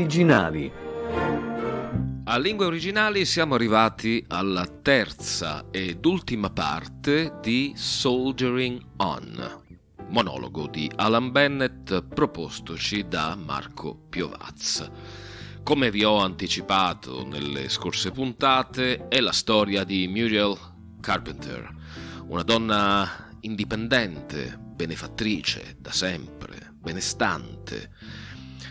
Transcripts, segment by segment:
Originali. A Lingue Originali siamo arrivati alla terza ed ultima parte di Soldiering On, monologo di Alan Bennett propostoci da Marco Piovaz. Come vi ho anticipato nelle scorse puntate, è la storia di Muriel Carpenter, una donna indipendente, benefattrice da sempre, benestante,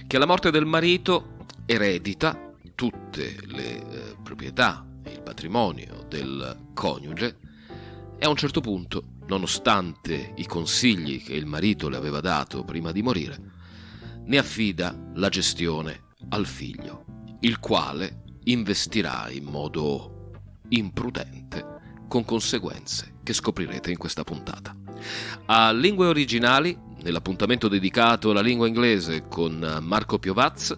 che alla morte del marito eredita tutte le proprietà e il patrimonio del coniuge e a un certo punto, nonostante i consigli che il marito le aveva dato prima di morire, ne affida la gestione al figlio, il quale investirà in modo imprudente con conseguenze che scoprirete in questa puntata. A Lingue Originali, nell'appuntamento dedicato alla lingua inglese con Marco Piovaz,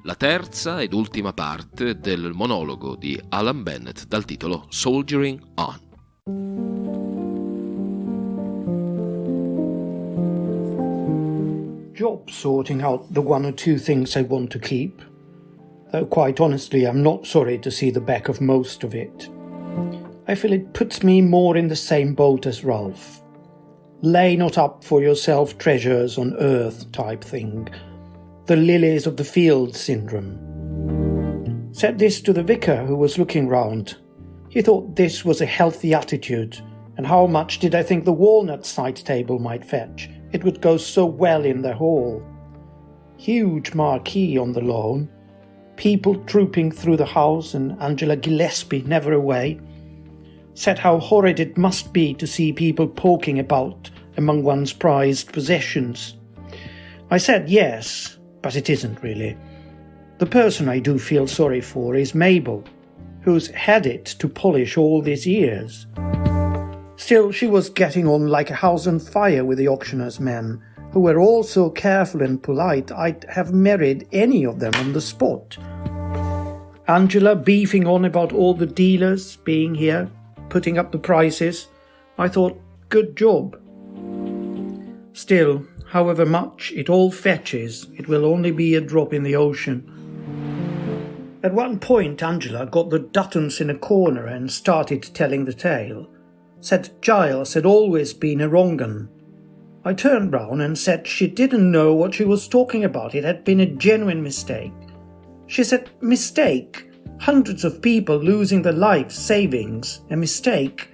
la terza ed ultima parte del monologo di Alan Bennett dal titolo Soldiering On. Job sorting out the one or two things I want to keep. Though quite honestly, I'm not sorry to see the back of most of it. I feel it puts me more in the same boat as Ralph. Lay not up for yourself treasures on earth type thing. The lilies of the field syndrome. Said this to the vicar who was looking round. He thought this was a healthy attitude, and how much did I think the walnut side table might fetch? It would go so well in the hall. Huge marquee on the lawn, people trooping through the house and Angela Gillespie never away. Said how horrid it must be to see people poking about among one's prized possessions. I said yes, but it isn't really. The person I do feel sorry for is Mabel, who's had it to polish all these years. Still, she was getting on like a house on fire with the auctioneer's men, who were all so careful and polite I'd have married any of them on the spot. Angela beefing on about all the dealers being here, putting up the prices. I thought, good job. Still, however much it all fetches, it will only be a drop in the ocean. At one point Angela got the Duttons in a corner and started telling the tale. Said Giles had always been a wrong 'un. I turned round and said she didn't know what she was talking about. It had been a genuine mistake. She said, mistake? Hundreds of people losing their life savings, a mistake?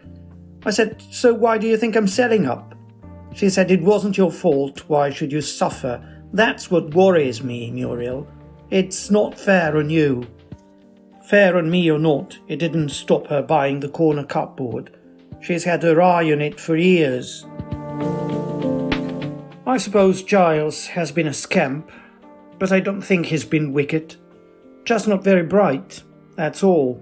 I said, so why do you think I'm selling up? She said, it wasn't your fault, why should you suffer? That's what worries me, Muriel. It's not fair on you. Fair on me or not, it didn't stop her buying the corner cupboard. She's had her eye on it for years. I suppose Giles has been a scamp, but I don't think he's been wicked. Just not very bright, that's all.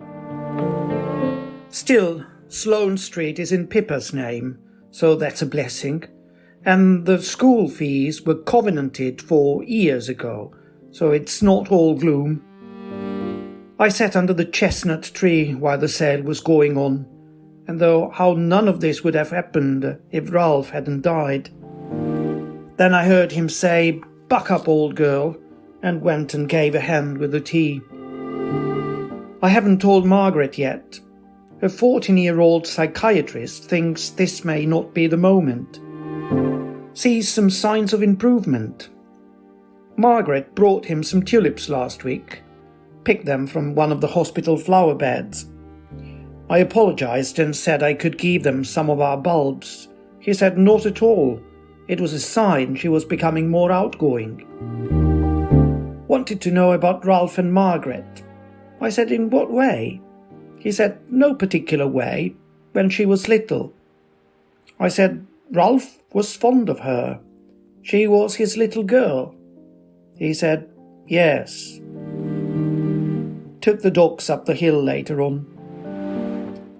Still, Sloane Street is in Pippa's name, so that's a blessing. And the school fees were covenanted for years ago, so it's not all gloom. I sat under the chestnut tree while the sale was going on, and though how none of this would have happened if Ralph hadn't died. Then I heard him say, buck up, old girl, and went and gave a hand with the tea. I haven't told Margaret yet. Her 14-year-old psychiatrist thinks this may not be the moment. Sees some signs of improvement. Margaret brought him some tulips last week. Picked them from one of the hospital flower beds. I apologized and said I could give them some of our bulbs. He said not at all. It was a sign she was becoming more outgoing. Wanted to know about Ralph and Margaret. I said, in what way? He said, no particular way, when she was little. I said, Ralph was fond of her. She was his little girl. He said, yes. Took the dogs up the hill later on.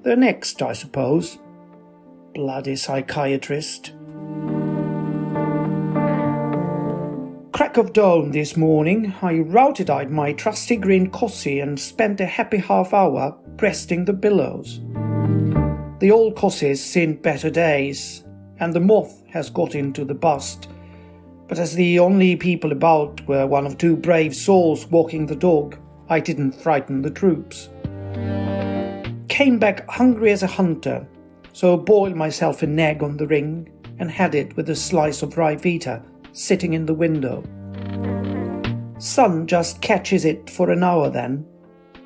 They're next, I suppose. Bloody psychiatrist. Crack of dawn this morning, I routed-eyed my trusty green cossie and spent a happy half-hour breasting the billows. The old cossie's seen better days, and the moth has got into the bust, But as the only people about were one of two brave souls walking the dog, I didn't frighten the troops. Came back hungry as a hunter, so boiled myself an egg on the ring and had it with a slice of rye vita sitting in the window. Sun just catches it for an hour then.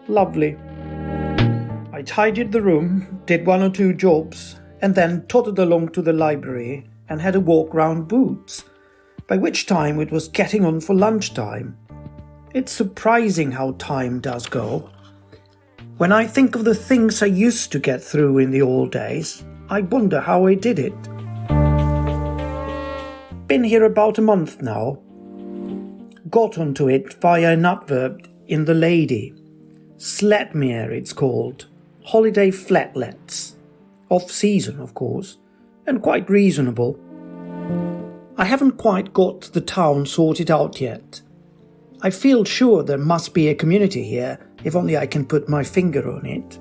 Lovely. I tidied the room, did one or two jobs, and then tottered along to the library and had a walk round Boots, by which time it was getting on for lunchtime. It's surprising how time does go. When I think of the things I used to get through in the old days, I wonder how I did it. Been here about a month now. Got onto it via an advert in The Lady. Slatmere it's called. Holiday flatlets. Off-season, of course, and quite reasonable. I haven't quite got the town sorted out yet. I feel sure there must be a community here, if only I can put my finger on it.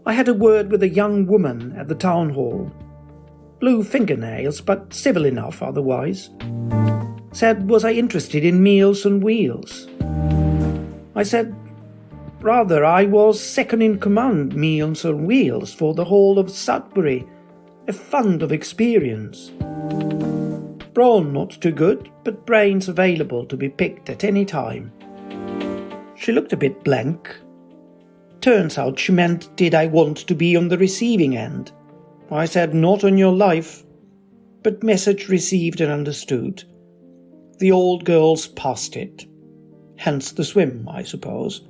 I had a word with a young woman at the town hall. Blue fingernails, but civil enough otherwise. Said, was I interested in Meals on Wheels? I said, rather, I was second in command Meals on Wheels for the whole of Sudbury, a fund of experience. Brawn not too good, but brains available to be picked at any time. She looked a bit blank. Turns out she meant, did I want to be on the receiving end? I said, not on your life, but message received and understood. The old girl's past it. Hence the swim, I suppose.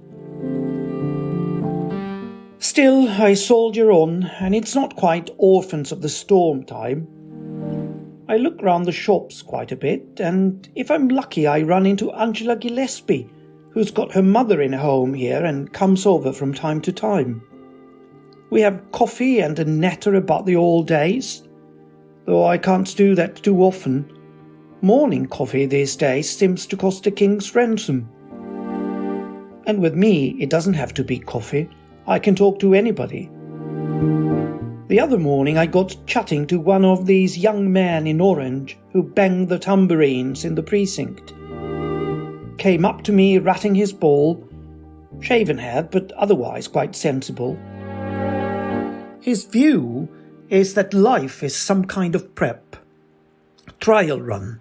Still, I soldier on, and it's not quite orphans of the storm time. I look round the shops quite a bit, and if I'm lucky I run into Angela Gillespie, who's got her mother in a home here and comes over from time to time. We have coffee and a natter about the old days, though I can't do that too often. Morning coffee these days seems to cost a king's ransom. And with me it doesn't have to be coffee. I can talk to anybody. The other morning I got chatting to one of these young men in orange who banged the tambourines in the precinct. Came up to me ratting his ball, shaven head but otherwise quite sensible. His view is that life is some kind of prep, trial run.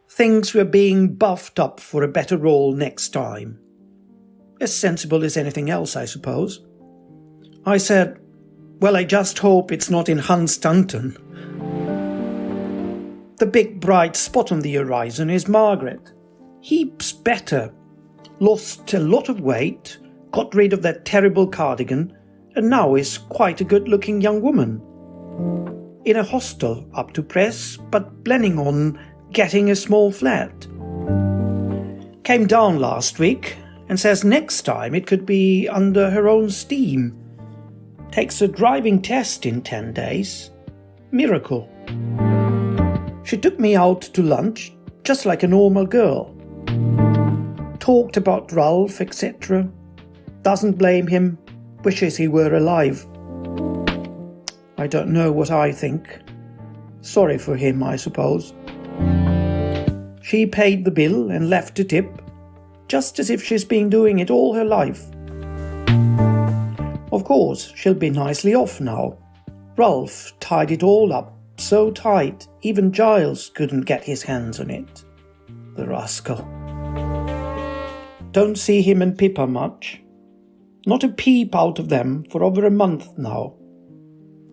Things were being buffed up for a better role next time. As sensible as anything else, I suppose. I said, well, I just hope it's not in Hunstanton. The big bright spot on the horizon is Margaret. Heaps better. Lost a lot of weight, got rid of that terrible cardigan, and now is quite a good-looking young woman. In a hostel up to press, but planning on getting a small flat. Came down last week and says next time it could be under her own steam. Takes a driving test in 10 days. Miracle. She took me out to lunch, just like a normal girl. Talked about Ralph, etc. Doesn't blame him, wishes he were alive. I don't know what I think. Sorry for him, I suppose. She paid the bill and left a tip, just as if she's been doing it all her life. Of course, she'll be nicely off now. Ralph tied it all up so tight, even Giles couldn't get his hands on it. The rascal. Don't see him and Pippa much. Not a peep out of them for over a month now.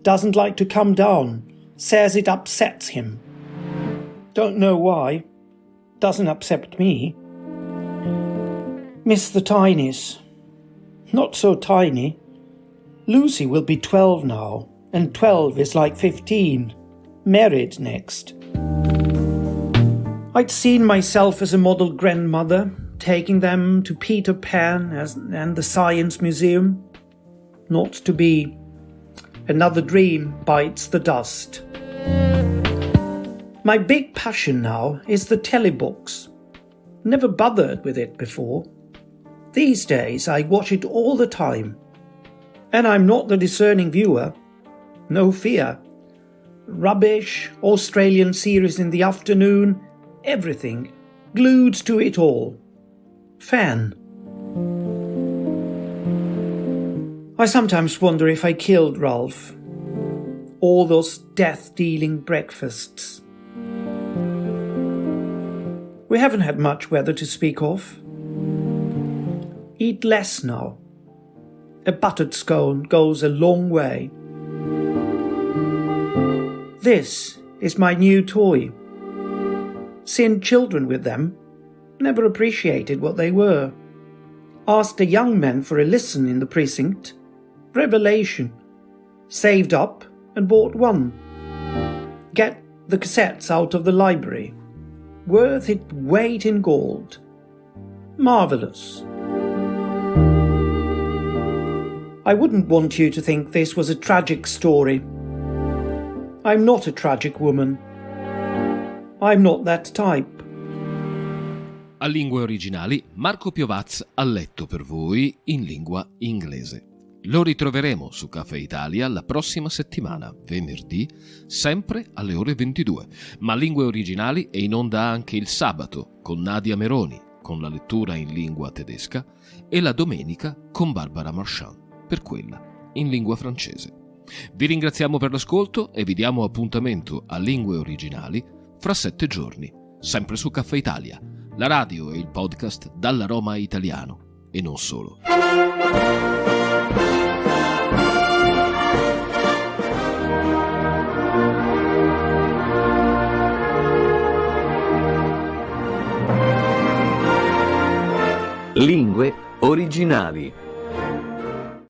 Doesn't like to come down, says it upsets him. Don't know why. Doesn't upset me. Miss the tinies. Not so tiny. Lucy will be 12 now, and 12 is like 15. Married next. I'd seen myself as a model grandmother, taking them to Peter Pan and the Science Museum. Not to be. Another dream bites the dust. My big passion now is the telebox. Never bothered with it before. These days I watch it all the time. And I'm not the discerning viewer. No fear. Rubbish, Australian series in the afternoon, everything. Glued to it all. Fan. I sometimes wonder if I killed Ralph. All those death-dealing breakfasts. We haven't had much weather to speak of. Eat less now. A buttered scone goes a long way. This is my new toy. Seeing children with them, never appreciated what they were. Asked a young man for a listen in the precinct. Revelation. Saved up and bought one. Get the cassettes out of the library. Worth its weight in gold. Marvellous. I wouldn't want you to think this was a tragic story. I'm not a tragic woman. I'm not that type. A Lingue Originali, Marco Piovaz ha letto per voi in lingua inglese. Lo ritroveremo su Caffè Italia la prossima settimana, venerdì, sempre alle ore 22. Ma Lingue Originali è in onda anche il sabato con Nadia Meroni, con la lettura in lingua tedesca, e la domenica con Barbara Marchand, per quella in lingua francese. Vi ringraziamo per l'ascolto e vi diamo appuntamento a Lingue Originali fra 7 giorni, sempre su Caffè Italia, la radio e il podcast dall'aroma italiano e non solo. Lingue Originali.